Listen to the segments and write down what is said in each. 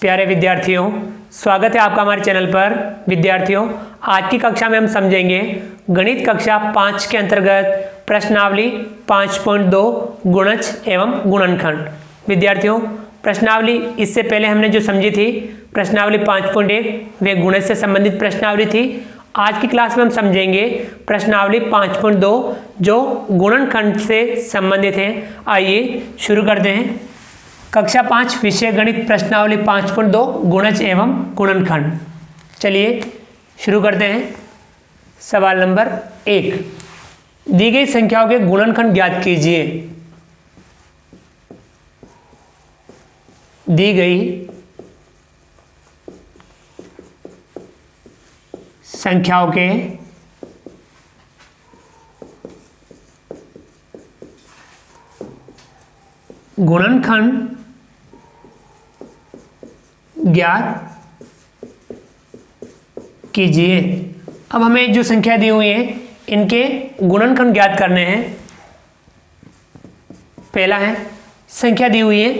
प्यारे विद्यार्थियों, स्वागत है आपका हमारे चैनल पर। विद्यार्थियों, आज की कक्षा में हम समझेंगे गणित कक्षा 5 के अंतर्गत प्रश्नावली 5.2 गुणज एवं गुणनखंड। विद्यार्थियों, प्रश्नावली इससे पहले हमने जो समझी थी प्रश्नावली 5.1 वे गुणज से संबंधित प्रश्नावली थी। आज की क्लास में हम समझेंगे प्रश्नावली 5.2 जो गुणनखंड से संबंधित है। आइए शुरू करते हैं। कक्षा 5 विषय गणित प्रश्नावली 5.2 गुणज एवं गुणनखंड। चलिए शुरू करते हैं। सवाल नंबर 1, दी गई संख्याओं के गुणनखंड ज्ञात कीजिए। दी गई संख्याओं के गुणनखंड ज्ञात कीजिए। अब हमें जो संख्या दी हुई है इनके गुणनखंड ज्ञात करने हैं। पहला है संख्या दी हुई है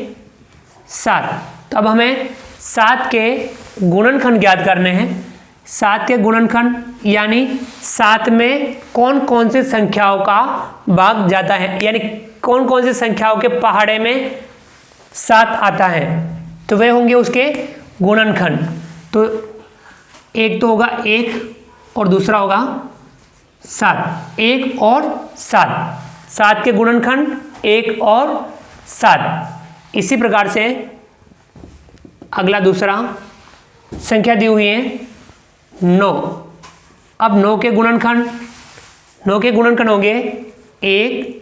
7, तो अब हमें 7 के गुणनखंड ज्ञात करने हैं। 7 के गुणनखंड यानी 7 में कौन कौन सी संख्याओं का भाग जाता है, यानी कौन कौन सी संख्याओं के पहाड़े में 7 आता है, तो वे होंगे उसके गुणनखंड। तो एक तो होगा 1 और दूसरा होगा 7। 1 और 7, 7 के गुणनखंड 1 और 7। इसी प्रकार से अगला दूसरा संख्या दी हुई है 9। अब 9 के गुणनखंड होंगे 1,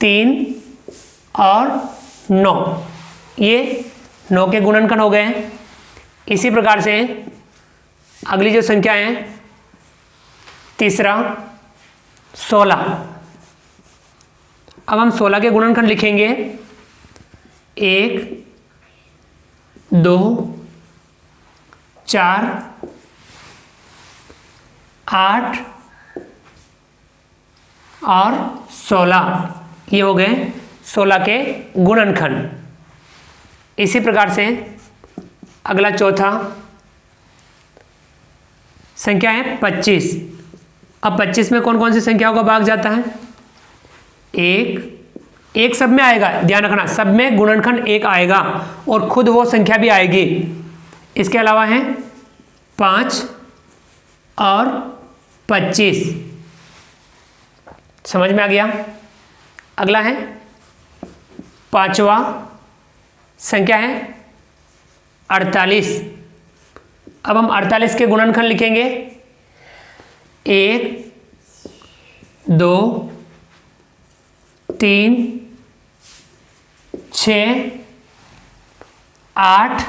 3 और 9। ये 9 के गुणनखंड हो गए हैं। इसी प्रकार से अगली जो संख्या है तीसरा 16। अब हम 16 के गुणनखंड लिखेंगे 1, 2, 4, 8 और 16। ये हो गए 16 के गुणनखंड। इसी प्रकार से अगला चौथा संख्या है 25। अब 25 में कौन कौन सी संख्याओं का भाग जाता है? 1 सब में आएगा, ध्यान रखना, सब में गुणनखंड 1 आएगा और खुद वो संख्या भी आएगी। इसके अलावा है 5 और 25। समझ में आ गया? अगला है 5वां संख्या है 48। अब हम 48 के गुणनखंड लिखेंगे 1, 2, 3, 6, 8,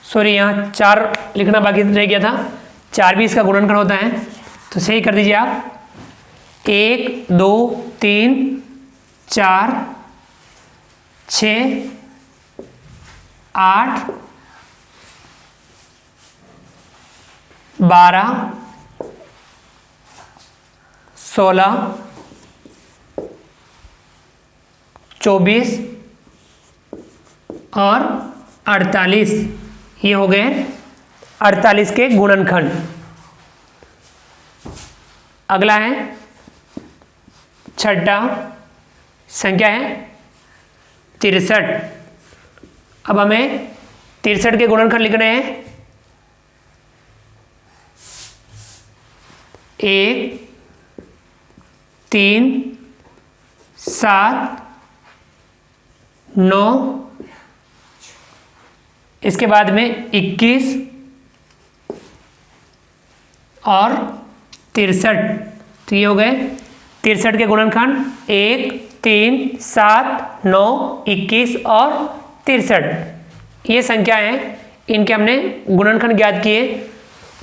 सॉरी यहाँ 4 लिखना बाकी रह गया था। 4 भी इसका गुणनखंड होता है, तो सही कर दीजिए आप। 1, 2, 3, 4, 6, 8, 12, 16, 24 और 48। ये हो गए 48 के गुणनखंड। अगला है छठा संख्या है 63। अब हमें 63 के गुणनखंड लिखने हैं 1, 3, 7, 9, इसके बाद में 21 और 63। तो ये हो गए 63 के गुणनखंड 1, 3, 7, 9, 21 और 63। ये संख्या है, इनके हमने गुणनखंड ज्ञात किए।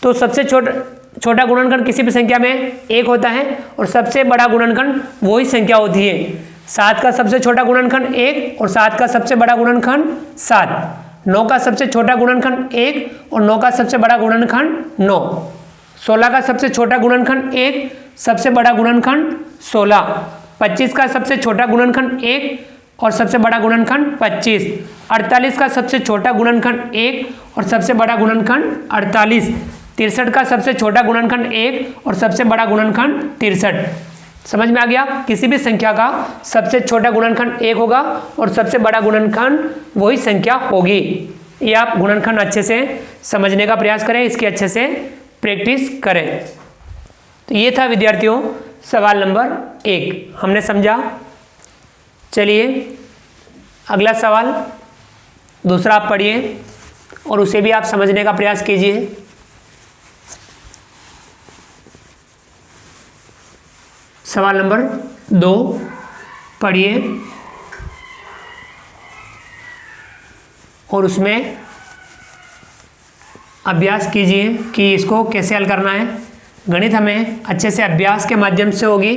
तो सबसे छोटा गुणनखंड किसी भी संख्या में 1 होता है और सबसे बड़ा गुणनखंड वही संख्या होती है। 7 का सबसे छोटा गुणनखंड 1 और 7 का सबसे बड़ा गुणनखंड 7। 9 का सबसे छोटा गुणनखंड 1 और 9 का सबसे बड़ा गुणनखंड 9। 16 का सबसे छोटा गुणनखंड 1, सबसे बड़ा गुणनखंड 16। 25 का सबसे छोटा गुणनखंड 1, और सबसे बड़ा गुणनखंड 25। 48 का सबसे छोटा गुणनखंड 1 और सबसे बड़ा गुणनखंड 48। 63 का सबसे छोटा गुणनखंड 1 और सबसे बड़ा गुणनखंड 63। समझ में आ गया? किसी भी संख्या का सबसे छोटा गुणनखंड 1 होगा और सबसे बड़ा गुणनखंड वही संख्या होगी। ये आप गुणनखंड अच्छे से समझने का प्रयास करें, इसकी अच्छे से प्रैक्टिस करें। तो ये था विद्यार्थियों सवाल नंबर 1, हमने समझा। चलिए अगला सवाल दूसरा आप पढ़िए और उसे भी आप समझने का प्रयास कीजिए। सवाल नंबर 2 पढ़िए और उसमें अभ्यास कीजिए कि इसको कैसे हल करना है। गणित हमें अच्छे से अभ्यास के माध्यम से होगी।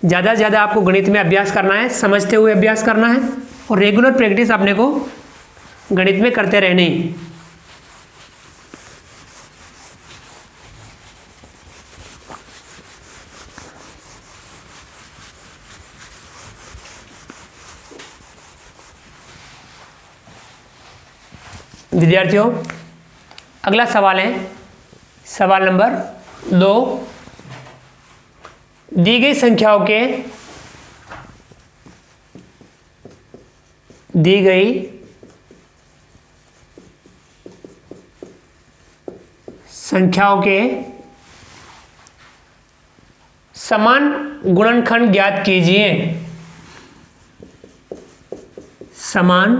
ज़्यादा से ज़्यादा आपको गणित में अभ्यास करना है, समझते हुए अभ्यास करना है और रेगुलर प्रैक्टिस अपने को गणित में करते रहनी। विद्यार्थियों अगला सवाल है सवाल नंबर 2। दी गई संख्याओं के समान गुणनखंड ज्ञात कीजिए। समान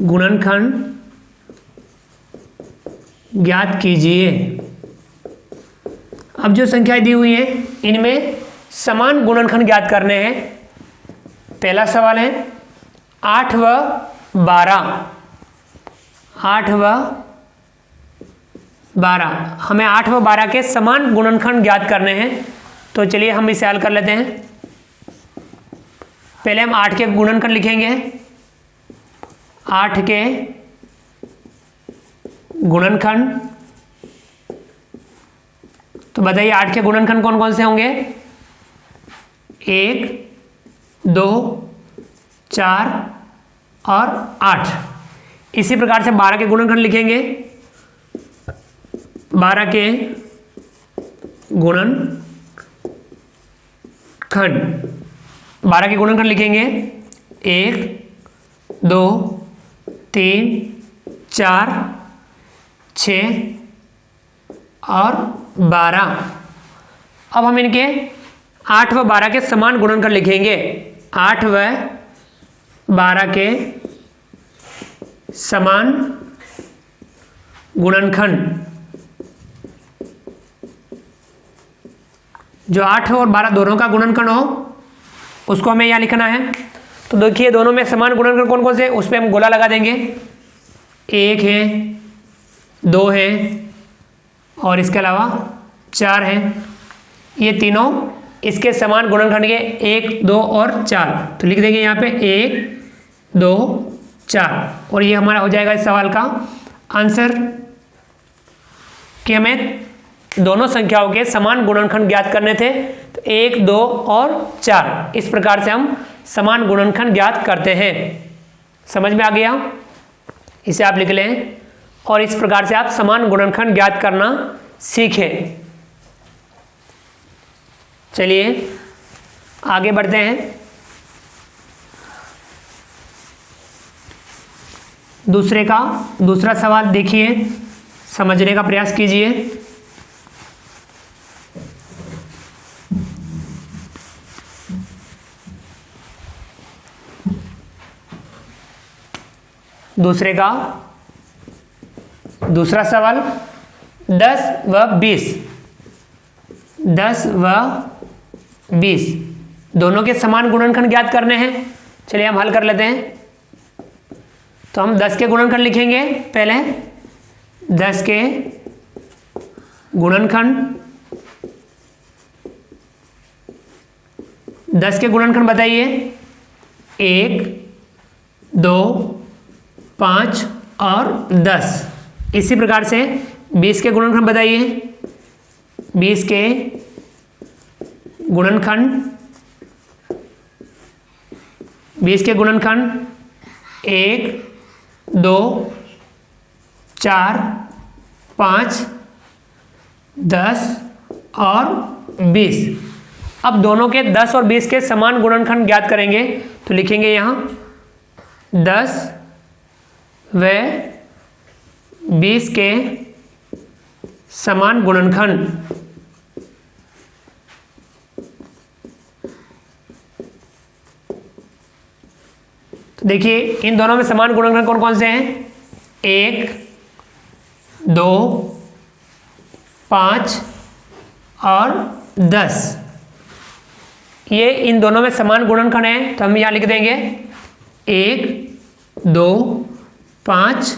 गुणनखंड ज्ञात कीजिए। अब जो संख्याएं दी हुई है इनमें समान गुणनखंड ज्ञात करने हैं। पहला सवाल है 8 व 12। 8 व 12, हमें 8 व 12 के समान गुणनखंड ज्ञात करने हैं। तो चलिए हम इसे हल कर लेते हैं। पहले हम 8 के गुणनखंड लिखेंगे। 8 के गुणनखंड, तो बताइए 8 के गुणनखंड कौन कौन से होंगे? 1, 2, 4 और 8। इसी प्रकार से 12 के गुणनखंड लिखेंगे। 12 के गुणनखंड, 12 के गुणनखंड लिखेंगे 1, 2, 3, 4, 6 और 12। अब हम इनके 8 व 12 के समान गुणनखंड लिखेंगे। 8 व 12 के समान गुणनखंड, जो 8 और 12 दोनों का गुणनखंड हो उसको हमें यहाँ लिखना है। तो देखिए दोनों में समान गुणनखंड कौन कौन से, उस पर हम गोला लगा देंगे। 1 है, 2 है और इसके अलावा 4 है। ये तीनों इसके समान गुणनखंड के 1, 2 और 4। तो लिख देंगे यहाँ पे 1, 2, 4 और ये हमारा हो जाएगा इस सवाल का आंसर कि हमें दोनों संख्याओं के समान गुणनखंड ज्ञात करने थे। तो 1, 2 और 4 इस प्रकार से हम समान गुणनखंड ज्ञात करते हैं। समझ में आ गया? इसे आप लिख लें और इस प्रकार से आप समान गुणनखंड ज्ञात करना सीखें। चलिए आगे बढ़ते हैं। दूसरा सवाल देखिए, समझने का प्रयास कीजिए। दूसरा सवाल 10 व 20। 10 व 20 दोनों के समान गुणनखंड ज्ञात करने हैं। चलिए हम हल कर लेते हैं। तो हम 10 के गुणनखंड लिखेंगे। पहले 10 के गुणनखंड, 10 के गुणनखंड बताइए। 1, 2, 5 और 10। इसी प्रकार से 20 के गुणनखंड बताइए। 20 के गुणनखंड 20 के गुणनखंड 1 2 4 5 10 और 20। अब दोनों के 10 और 20 के समान गुणनखंड ज्ञात करेंगे तो लिखेंगे यहाँ 10 व 20 के समान गुणनखंड। तो देखिए इन दोनों में समान गुणनखंड कौन कौन से हैं? 1 2 5 और 10। ये इन दोनों में समान गुणनखंड है तो हम यहाँ लिख देंगे 1 2 5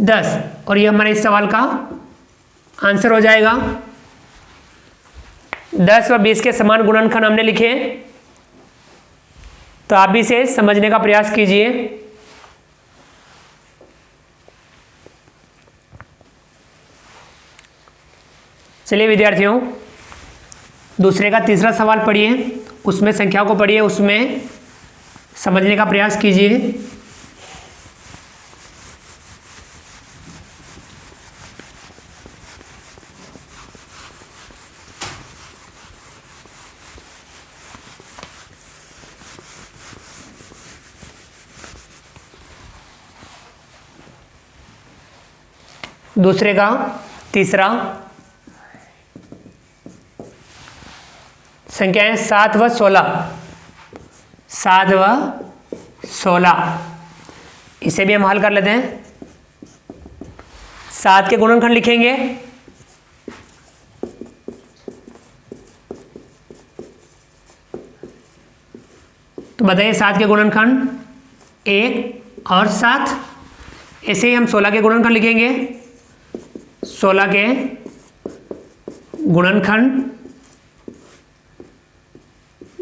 10 और ये हमारे इस सवाल का आंसर हो जाएगा। 10 व 20 के समान गुणनखंड हमने लिखे, तो आप भी इसे समझने का प्रयास कीजिए। चलिए विद्यार्थियों, दूसरे का तीसरा सवाल पढ़िए, उसमें संख्याओं को पढ़िए, उसमें समझने का प्रयास कीजिए। दूसरे का तीसरा, संख्याएं 7 व 16। 7 व 16 इसे भी हम हल कर लेते हैं। 7 के गुणनखंड लिखेंगे, तो बताइए 7 के गुणनखंड 1 और 7। ऐसे ही हम 16 के गुणनखंड लिखेंगे। 16 के गुणनखंड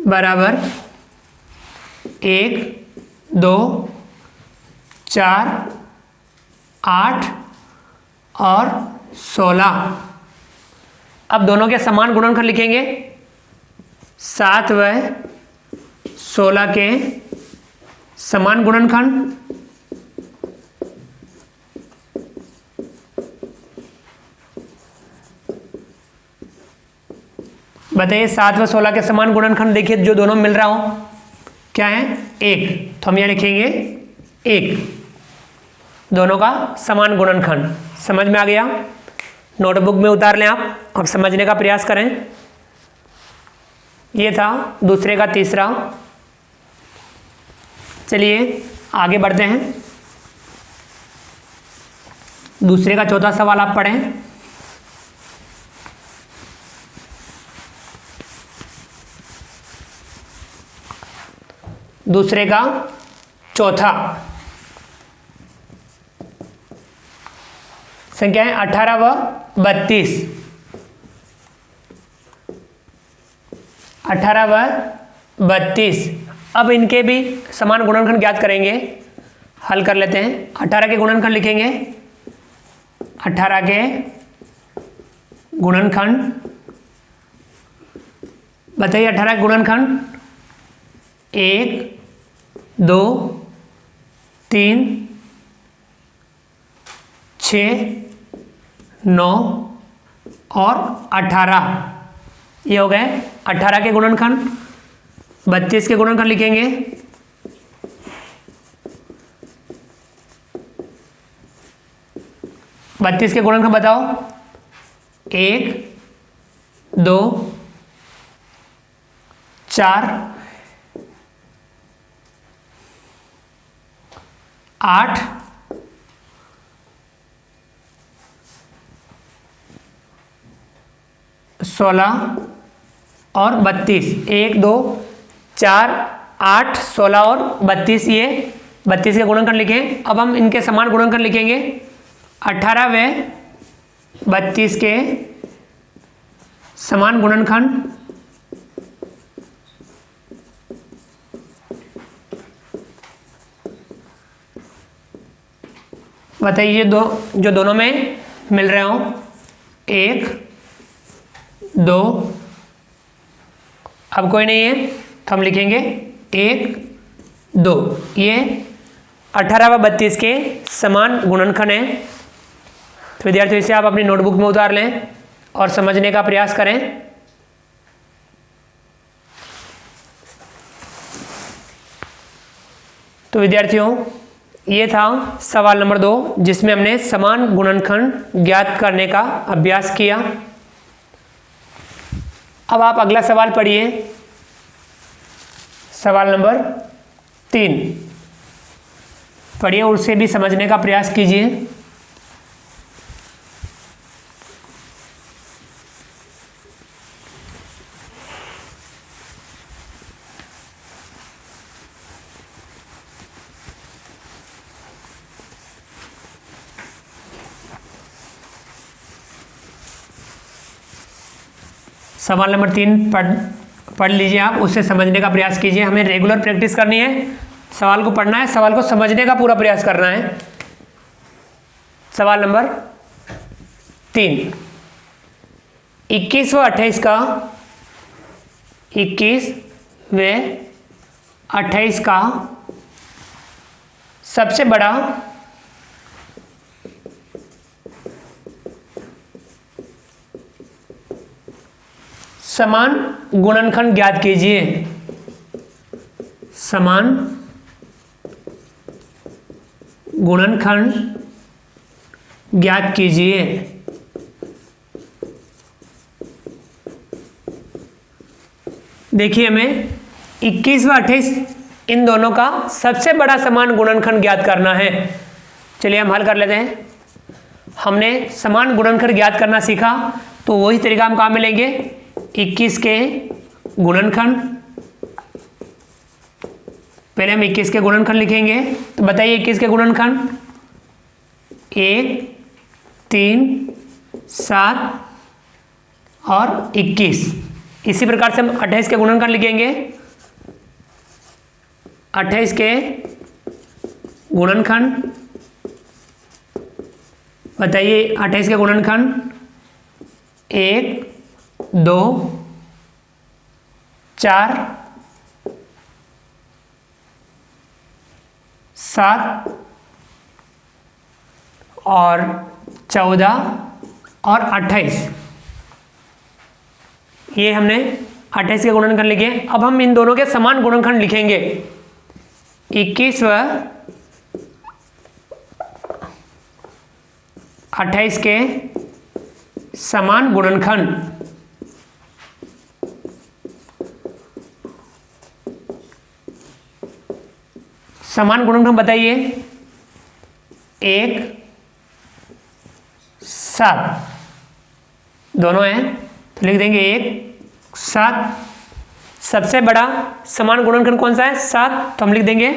बराबर 1 2 4 8 और 16। अब दोनों के समान गुणनखंड लिखेंगे। 7 व 16 के समान गुणनखंड, बताइए 7 व 16 के समान गुणनखंड। देखिए जो दोनों मिल रहा हो क्या है? 1, तो हम यहाँ लिखेंगे 1, दोनों का समान गुणनखंड। समझ में आ गया? नोटबुक में उतार लें आप और समझने का प्रयास करें। ये था दूसरे का तीसरा। चलिए आगे बढ़ते हैं। दूसरे का चौथा सवाल आप पढ़ें। दूसरे का चौथा, संख्याएं 18 व 32। 18 व 32। अब इनके भी समान गुणनखंड ज्ञात करेंगे, हल कर लेते हैं। 18 के गुणनखंड लिखेंगे। 18 के गुणनखंड, बताइए 18 के गुणनखंड 1 2 3 6 9 और 18। ये हो गए 18 के गुणनखंड। 32 के गुणनखंड लिखेंगे। 32 के गुणनखंड बताओ। 1 2 4 8 16 और 32। 1 2 4 8 16 और 32। ये 32 के गुणनखंड लिखें। अब हम इनके समान गुणनखंड लिखेंगे। 18 व 32 के समान गुणनखंड, बताइए जो दोनों में मिल रहे हो। 1 2 अब कोई नहीं है तो हम लिखेंगे 1 2। ये 18 व 32 के समान गुणनखंड हैं। तो विद्यार्थियों इसे आप अपनी नोटबुक में उतार लें और समझने का प्रयास करें। तो विद्यार्थियों ये था सवाल नंबर 2, जिसमें हमने समान गुणनखंड ज्ञात करने का अभ्यास किया। अब आप अगला सवाल पढ़िए, सवाल नंबर 3 पढ़िए, उसे भी समझने का प्रयास कीजिए। सवाल नंबर 3 पढ़ लीजिए, आप उसे समझने का प्रयास कीजिए। हमें रेगुलर प्रैक्टिस करनी है, सवाल को पढ़ना है, सवाल को समझने का पूरा प्रयास करना है। सवाल नंबर 3, 21 व 28 का 21 व 28 का सबसे बड़ा समान गुणनखंड ज्ञात कीजिए। समान गुणनखंड ज्ञात कीजिए। देखिए हमें 21 व 28 इन दोनों का सबसे बड़ा समान गुणनखंड ज्ञात करना है। चलिए हम हल कर लेते हैं। हमने समान गुणनखंड ज्ञात करना सीखा, तो वही तरीका हम कहाँ मिलेंगे, 21 के गुणनखंड। पहले हम 21 के गुणनखंड लिखेंगे। तो बताइए 21 के गुणनखंड 1 3 7 और 21। इसी प्रकार से हम 28 के गुणनखंड लिखेंगे। 28 के गुणनखंड, बताइए 28 के गुणनखंड 1 2 4 7 और 14 और 28। ये हमने 28 के गुणनखंड लिखे। अब हम इन दोनों के समान गुणनखंड लिखेंगे। 21 व 28 के समान गुणनखंड। समान गुणनखंड बताइए। 1 7 दोनों हैं, तो लिख देंगे 1 7। सबसे बड़ा समान गुणनखंड कौन सा है, 7, तो हम लिख देंगे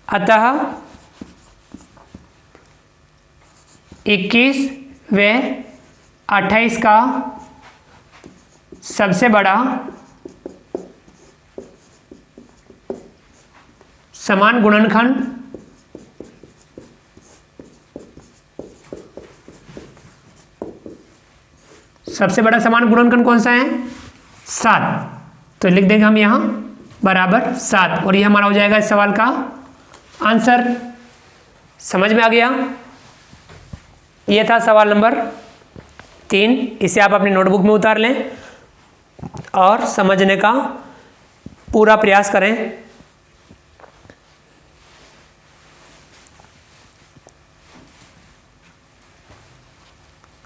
अतः 21 व 28 का सबसे बड़ा समान गुणनखंड सबसे बड़ा समान गुणनखंड कौन सा है, 7, तो लिख देंगे हम यहां बराबर 7। और ये हमारा हो जाएगा इस सवाल का आंसर। समझ में आ गया। ये था सवाल नंबर 3। इसे आप अपनी नोटबुक में उतार लें और समझने का पूरा प्रयास करें।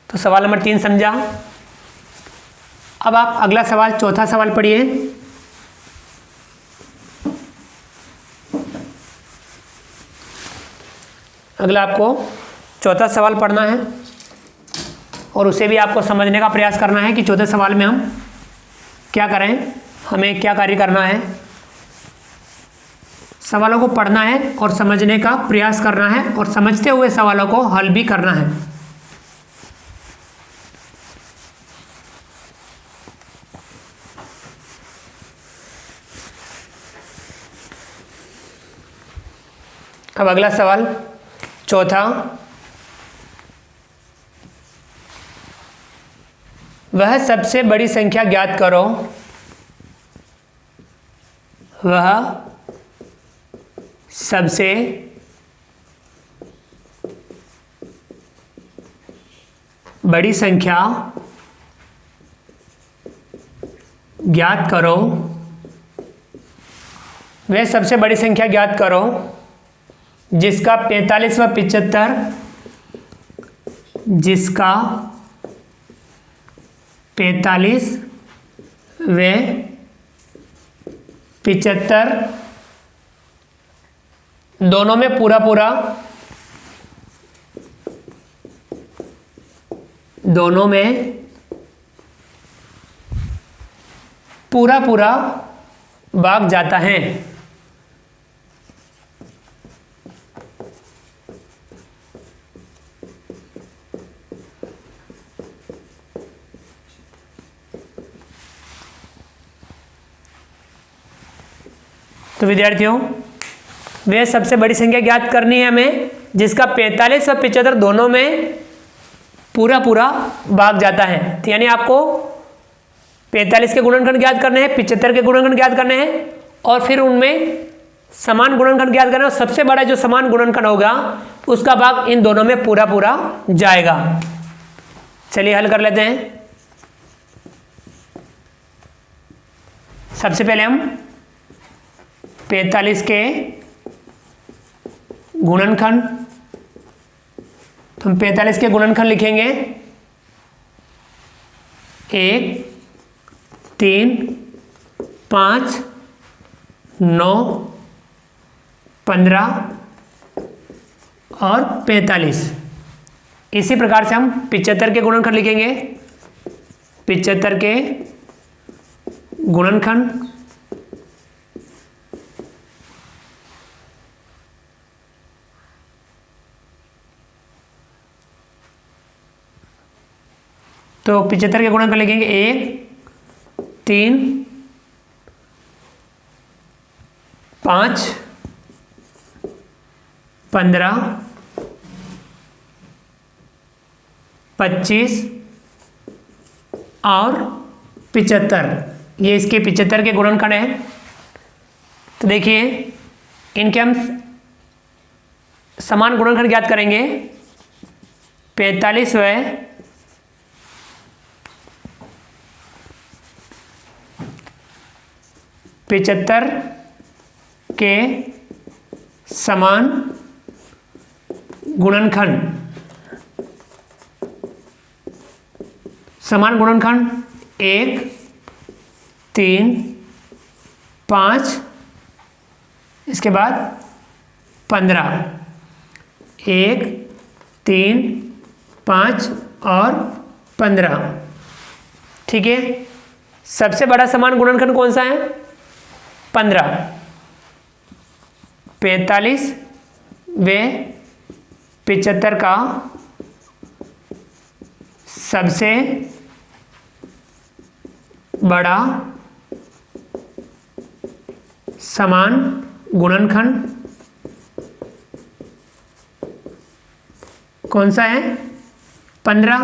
तो सवाल नंबर 3 समझा। अब आप अगला सवाल, चौथा सवाल पढ़िए। अगला आपको चौथा सवाल पढ़ना है और उसे भी आपको समझने का प्रयास करना है कि चौथे सवाल में हम क्या करें, हमें क्या कार्य करना है। सवालों को पढ़ना है और समझने का प्रयास करना है और समझते हुए सवालों को हल भी करना है। अब अगला सवाल चौथा, वह सबसे बड़ी संख्या ज्ञात करो वह सबसे बड़ी संख्या ज्ञात करो। वह सबसे बड़ी संख्या ज्ञात करो जिसका 45 व 75, जिसका 45 व 75 दोनों में पूरा पूरा, दोनों में पूरा पूरा भाग जाता है। तो विद्यार्थियों, वह सबसे बड़ी संख्या ज्ञात करनी है हमें जिसका 45 और 75 दोनों में पूरा पूरा भाग जाता है। तो यानी आपको 45 के गुणनखंड ज्ञात करने हैं, 75 के गुणनखंड ज्ञात करने हैं और फिर उनमें समान गुणनखंड ज्ञात करना है। और सबसे बड़ा जो समान गुणनखंड होगा उसका भाग इन दोनों में पूरा पूरा जाएगा। चलिए हल कर लेते हैं। सबसे पहले हम 45 के गुणनखंड, तो हम 45 के गुणनखंड लिखेंगे 1, 3, 5, 9, 15 और 45। इसी प्रकार से हम 75 के गुणनखंड लिखेंगे। 75 के गुणनखंड तो 75 के गुणनखंड लिखेंगे 1, 3, 5, 15, 25 और 75। ये इसके 75 के गुणनखंड हैं। तो देखिए इनके हम समान गुणनखंड ज्ञात करेंगे। 45 व 75 के समान गुणनखंड, समान गुणनखंड 1, 3, 5, इसके बाद 15। 1, 3, 5 और 15। ठीक है। सबसे बड़ा समान गुणनखंड कौन सा है? 15। 45 व 75 का सबसे बड़ा समान गुणनखंड कौन सा है? 15।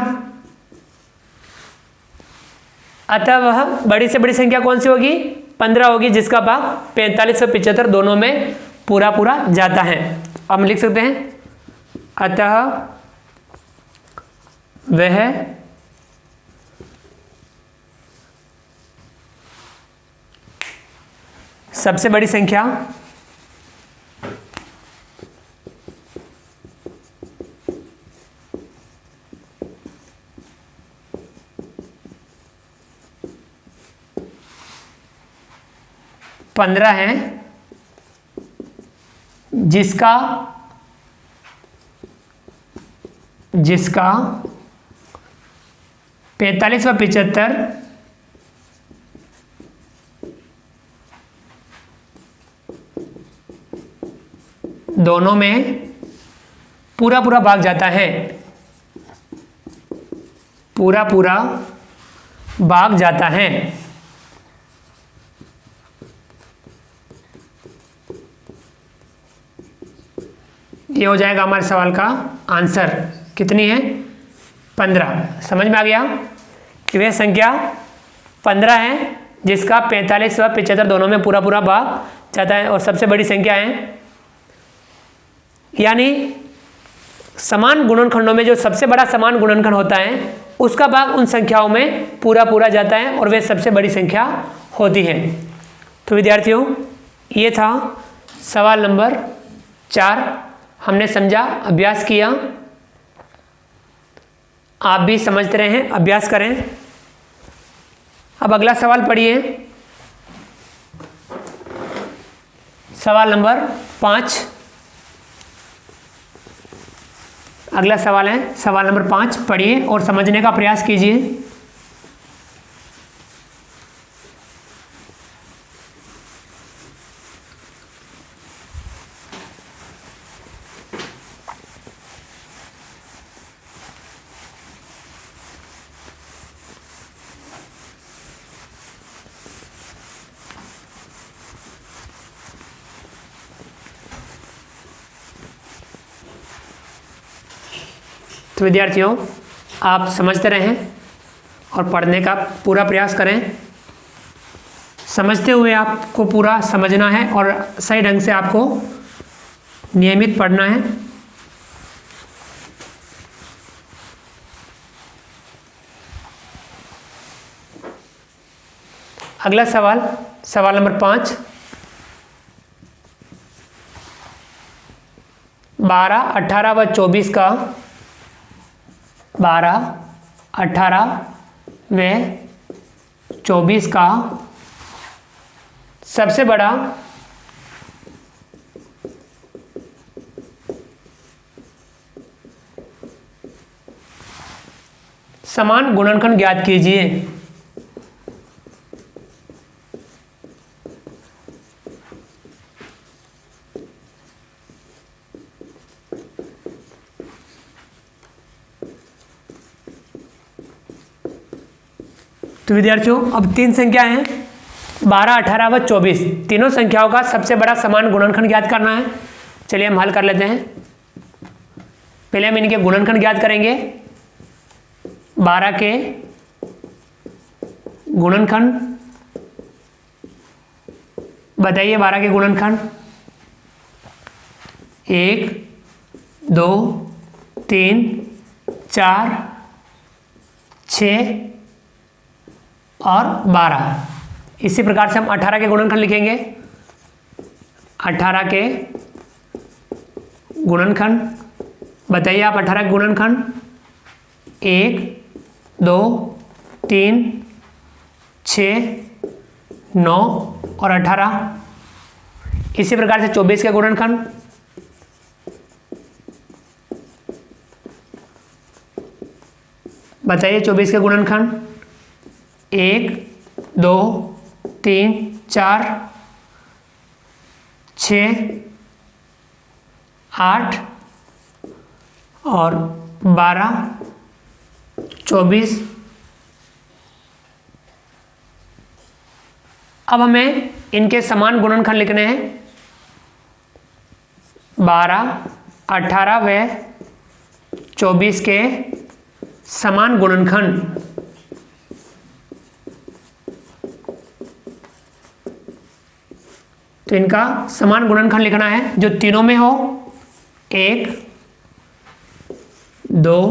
अतः वह बड़ी से बड़ी संख्या कौन सी होगी? 15 होगी, जिसका भाग 45 और 75 दोनों में पूरा पूरा जाता है। अब हम लिख सकते हैं अतः वह सबसे बड़ी संख्या पंद्रह है, जिसका 45 व 75 दोनों में पूरा पूरा भाग जाता है, पूरा पूरा भाग जाता है। ये हो जाएगा हमारे सवाल का आंसर। कितनी है? 15। समझ में आ गया कि वह संख्या 15 है जिसका 45 व 75 दोनों में पूरा पूरा भाग जाता है और सबसे बड़ी संख्या है, यानी समान गुणनखंडों में जो सबसे बड़ा समान गुणनखंड होता है उसका भाग उन संख्याओं में पूरा पूरा जाता है और वे सबसे बड़ी संख्या होती है। तो विद्यार्थियों, ये था सवाल नंबर 4। हमने समझा, अभ्यास किया, आप भी समझते रहें, अभ्यास करें। अब अगला सवाल पढ़िए, सवाल नंबर 5। अगला सवाल है सवाल नंबर 5, पढ़िए और समझने का प्रयास कीजिए। तो विद्यार्थियों, आप समझते रहें और पढ़ने का पूरा प्रयास करें। समझते हुए आपको पूरा समझना है और सही ढंग से आपको नियमित पढ़ना है। अगला सवाल, सवाल नंबर 5, 12, 18 व 24 का 12, 18 व 24 का सबसे बड़ा समान गुणनखंड ज्ञात कीजिए। तो विद्यार्थियों, अब 3 संख्याएं हैं, 12, 18 व 24। तीनों संख्याओं का सबसे बड़ा समान गुणनखंड ज्ञात करना है। चलिए हम हल कर लेते हैं। पहले हम इनके गुणनखंड ज्ञात करेंगे। 12 के गुणनखंड बताइए। 12 के गुणनखंड 1, 2, 3, 4, 6 और 12। इसी प्रकार से हम 18 के गुणनखंड लिखेंगे। 18 के गुणनखंड बताइए आप। 18 के गुणनखंड 1, 2, 3, 6, 9 और 18। इसी प्रकार से 24 के गुणनखंड बताइए। 24 के गुणनखंड 1, 2, 3, 4, 6, 8 और 12, 24। अब हमें इनके समान गुणनखंड लिखने हैं। 12, 18 व 24 के समान गुणनखंड तो इनका समान गुणनखंड लिखना है जो तीनों में हो। 1, 2,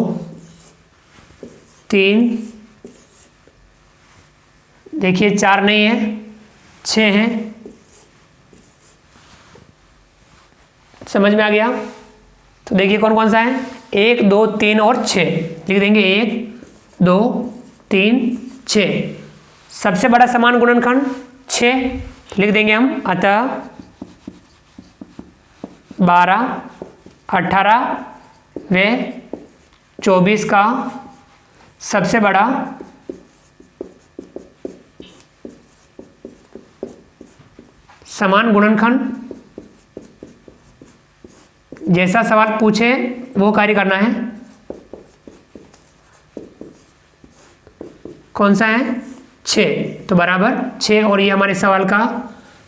3, देखिए 4 नहीं है, 6 हैं। समझ में आ गया? तो देखिए कौन कौन सा है। 1, 2, 3 और 6 लिख देंगे। 1, 2, 3, 6। सबसे बड़ा समान गुणनखंड 6 लिख देंगे हम। अतः 12, 18 व 24 का सबसे बड़ा समान गुणनखंड, जैसा सवाल पूछे वो कार्य करना है। कौन सा है? 6। तो बराबर 6 और ये हमारे सवाल का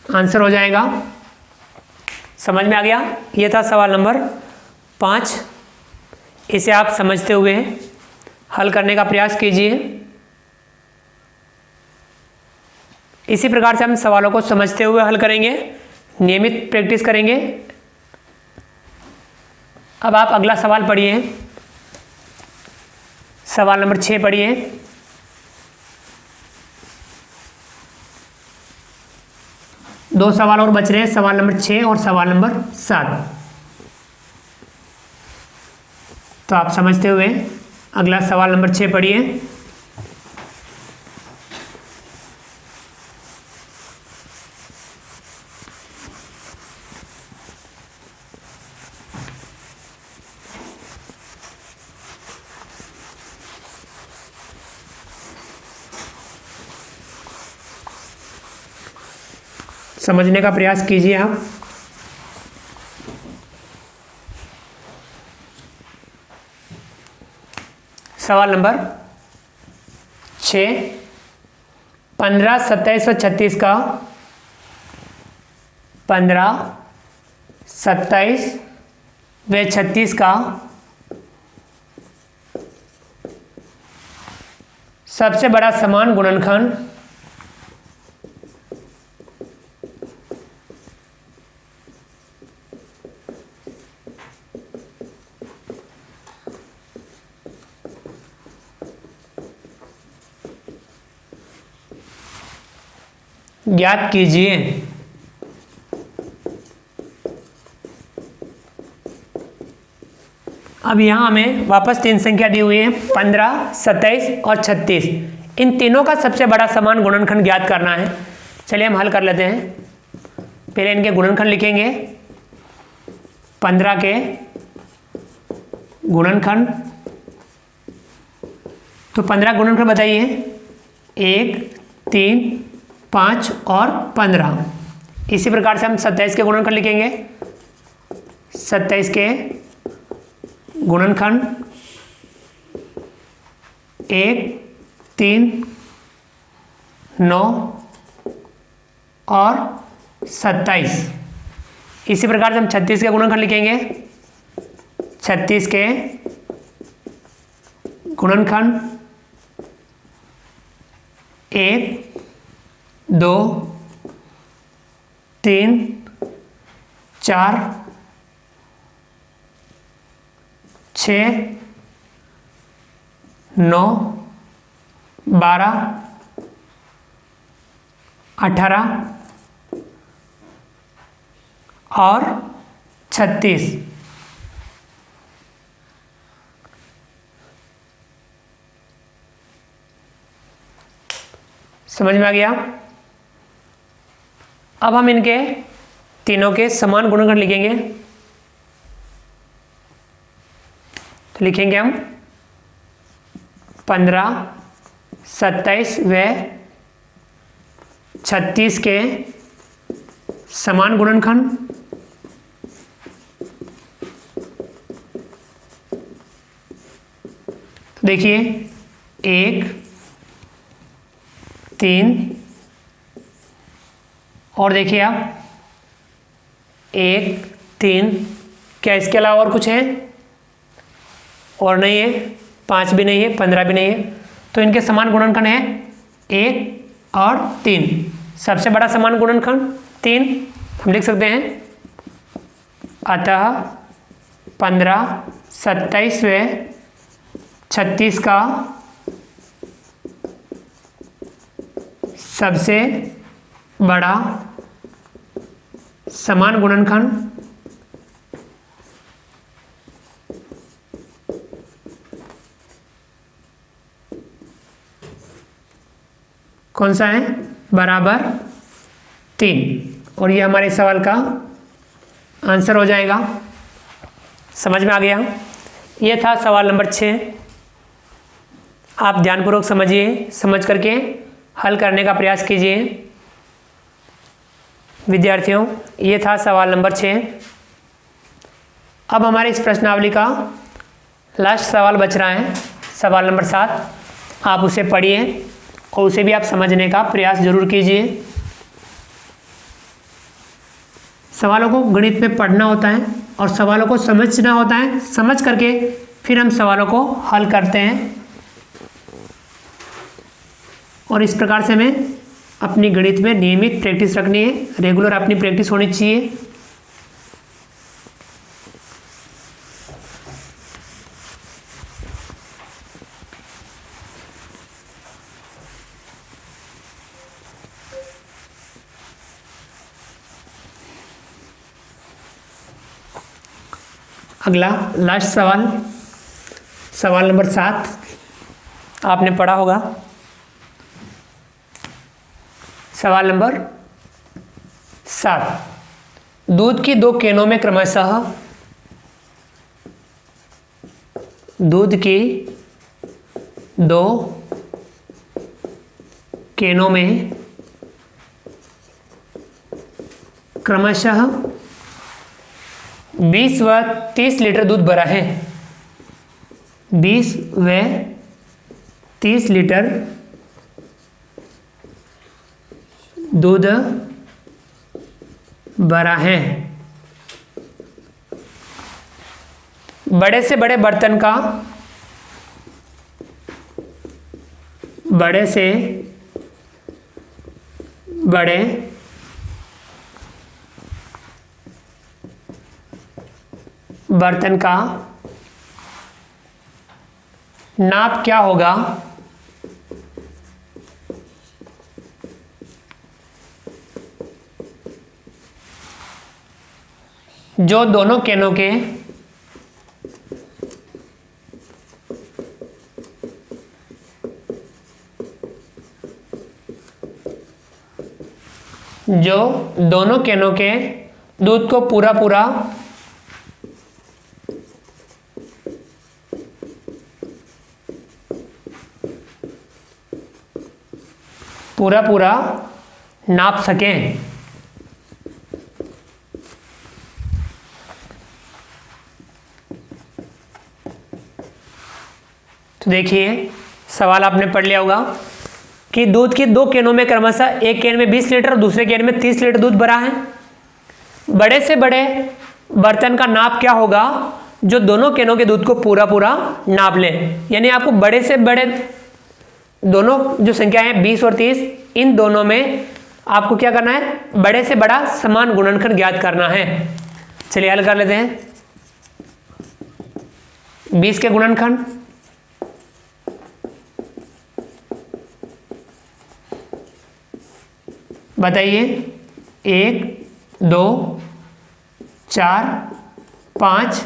आंसर हो जाएगा। समझ में आ गया? ये था सवाल नंबर 5। इसे आप समझते हुए हल करने का प्रयास कीजिए। इसी प्रकार से हम सवालों को समझते हुए हल करेंगे, नियमित प्रैक्टिस करेंगे। अब आप अगला सवाल पढ़िए, सवाल नंबर 6 पढ़िए। दो सवाल और बच रहे हैं, सवाल नंबर 6 और सवाल नंबर 7। तो आप समझते हुए अगला सवाल नंबर 6 पढ़िए। समझने का प्रयास कीजिए आप। सवाल नंबर 6, 15, 27 और 36 का 15, 27 व 36 का सबसे बड़ा समान गुणनखंड ज्ञात कीजिए। अब यहां हमें वापस 3 संख्या दी हुई है, 15, 27 और 36। इन तीनों का सबसे बड़ा समान गुणनखंड ज्ञात करना है। चलिए हम हल कर लेते हैं। पहले इनके गुणनखंड लिखेंगे। 15 के गुणनखंड, तो 15 गुणनखंड बताइए। 1, 3, 5 और 15। इसी प्रकार से हम 27 के गुणनखंड लिखेंगे। 27 के गुणनखंड 1, 3, 9 और 27। इसी प्रकार से हम 36 के गुणनखंड लिखेंगे। 36 के गुणनखंड 1, 2, 3, 4, 6, 9, 12, 18 और 36। समझ में आ गया? अब हम इनके तीनों के समान गुणनखंड लिखेंगे। तो लिखेंगे हम 15, 27 व 36 के समान गुणनखंड। तो देखिए 1, 3 और देखिए आप 1, 3। क्या इसके अलावा और कुछ है? और नहीं है। 5 भी नहीं है, 15 भी नहीं है। तो इनके समान गुणनखंड है 1 और 3। सबसे बड़ा समान गुणनखंड 3 हम लिख सकते हैं। अतः 15, 27 व 36 का सबसे बड़ा समान गुणनखंड कौन सा है? बराबर 3। और ये हमारे सवाल का आंसर हो जाएगा। समझ में आ गया? ये था सवाल नंबर 6। आप ध्यानपूर्वक समझिए, समझ करके हल करने का प्रयास कीजिए। विद्यार्थियों, ये था सवाल नंबर 6। अब हमारे इस प्रश्नावली का लास्ट सवाल बच रहा है, सवाल नंबर 7। आप उसे पढ़िए और उसे भी आप समझने का प्रयास जरूर कीजिए। सवालों को गणित में पढ़ना होता है और सवालों को समझना होता है। समझ करके फिर हम सवालों को हल करते हैं और इस प्रकार से हमें अपनी गणित में नियमित प्रैक्टिस रखनी है, रेगुलर अपनी प्रैक्टिस होनी चाहिए। अगला लास्ट सवाल, सवाल नंबर 7 आपने पढ़ा होगा। सवाल नंबर 7, दूध की 2 कैनों में क्रमशः दूध की 2 कैनों में क्रमशः 20 व 30 लीटर दूध भरा है। 20 व 30 लीटर दूध भरा है। बड़े से बड़े बर्तन का बड़े से बड़े बर्तन का नाप क्या होगा? जो दोनों कैनों के दूध को पूरा पूरा नाप सकें। तो देखिए सवाल आपने पढ़ लिया होगा कि दूध की 2 कैनों में क्रमशः एक कैन में 20 लीटर और दूसरे कैन में 30 लीटर दूध भरा है। बड़े से बड़े बर्तन का नाप क्या होगा? जो दोनों कैनों के दूध को पूरा नाप ले। यानी आपको बड़े से बड़े दोनों जो संख्या है 20 और 30, इन दोनों में आपको क्या करना है? बड़े से बड़ा समान गुणनखंड ज्ञात करना है। चलिए हल कर लेते हैं। 20 के गुणनखंड बताइए। 1 2 4 5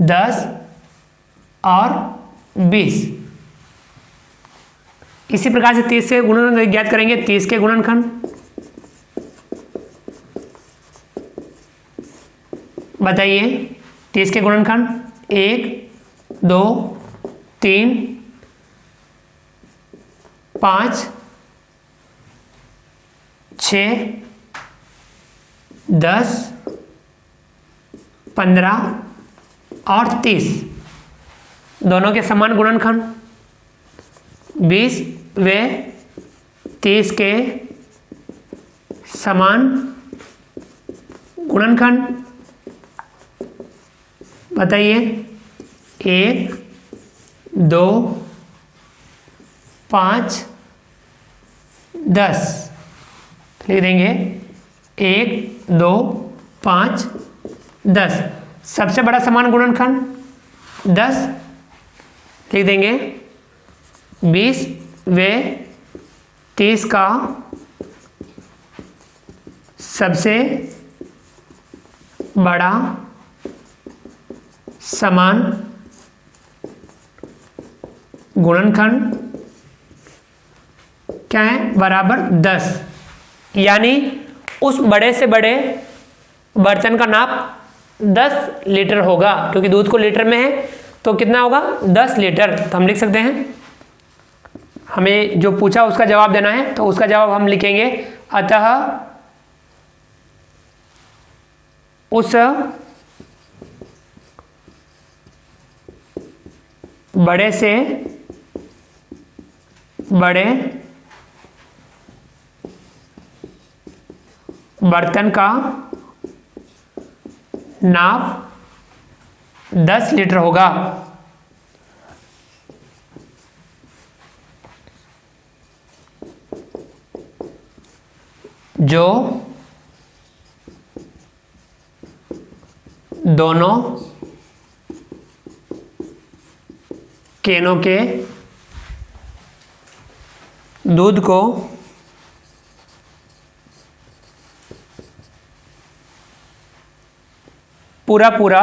10 और 20। इसी प्रकार से 30 के गुणनखंड ज्ञात करेंगे। 30 के गुणनखंड बताइए। 30 के गुणनखंड 1 2 3 5 6 10 15 और 30, दोनों के समान गुणनखंड। 20 व 30 के समान गुणनखंड बताइए। 1 2 5 10 लिख देंगे। 1 2 5 10, सबसे बड़ा समान गुणनखंड 10 लिख देंगे। 20 व 30 का सबसे बड़ा समान गुणनखंड क्या है? बराबर 10। यानी उस बड़े से बड़े बर्तन का नाप 10 लीटर होगा, क्योंकि दूध को लीटर में है तो कितना होगा? 10 लीटर। तो हम लिख सकते हैं, हमें जो पूछा उसका जवाब देना है तो उसका जवाब हम लिखेंगे। अतः उस बड़े से बड़े बर्तन का नाप 10 लीटर होगा। जो दोनों कैनों के दूध को पूरा पूरा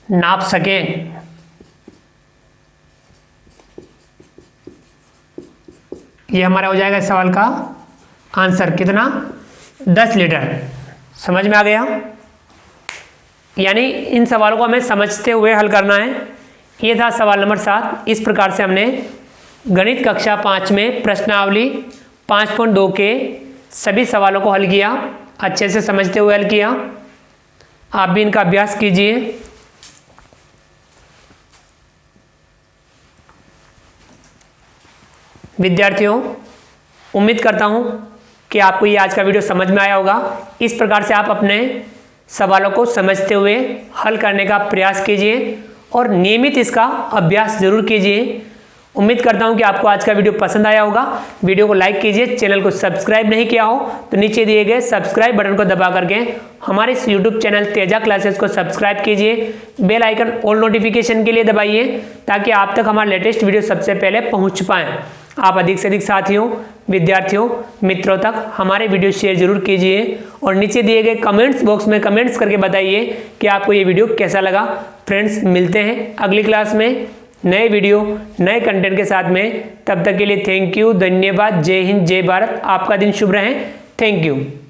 नाप सके। ये हमारा हो जाएगा इस सवाल का आंसर। कितना? 10 लीटर। समझ में आ गया? यानी इन सवालों को हमें समझते हुए हल करना है। ये था सवाल नंबर 7। इस प्रकार से हमने गणित कक्षा 5 में प्रश्नावली 5.2 के सभी सवालों को हल किया, अच्छे से समझते हुए हल किया। आप भी इनका अभ्यास कीजिए। विद्यार्थियों, उम्मीद करता हूं कि आपको ये आज का वीडियो समझ में आया होगा। इस प्रकार से आप अपने सवालों को समझते हुए हल करने का प्रयास कीजिए और नियमित इसका अभ्यास जरूर कीजिए। उम्मीद करता हूं कि आपको आज का वीडियो पसंद आया होगा। वीडियो को लाइक कीजिए, चैनल को सब्सक्राइब नहीं किया हो तो नीचे दिए गए सब्सक्राइब बटन को दबा करके हमारे इस यूट्यूब चैनल तेजा क्लासेस को सब्सक्राइब कीजिए। बेल आइकन ऑल नोटिफिकेशन के लिए दबाइए ताकि आप तक हमारा लेटेस्ट वीडियो सबसे पहले पहुंच पाएँ। आप अधिक से अधिक साथियों, विद्यार्थियों, मित्रों तक हमारे वीडियो शेयर जरूर कीजिए और नीचे दिए गए कमेंट्स बॉक्स में कमेंट्स करके बताइए कि आपको ये वीडियो कैसा लगा। फ्रेंड्स, मिलते हैं अगली क्लास में नए वीडियो नए कंटेंट के साथ में। तब तक के लिए थैंक यू, धन्यवाद, जय हिंद, जय भारत। आपका दिन शुभ रहे। Thank you.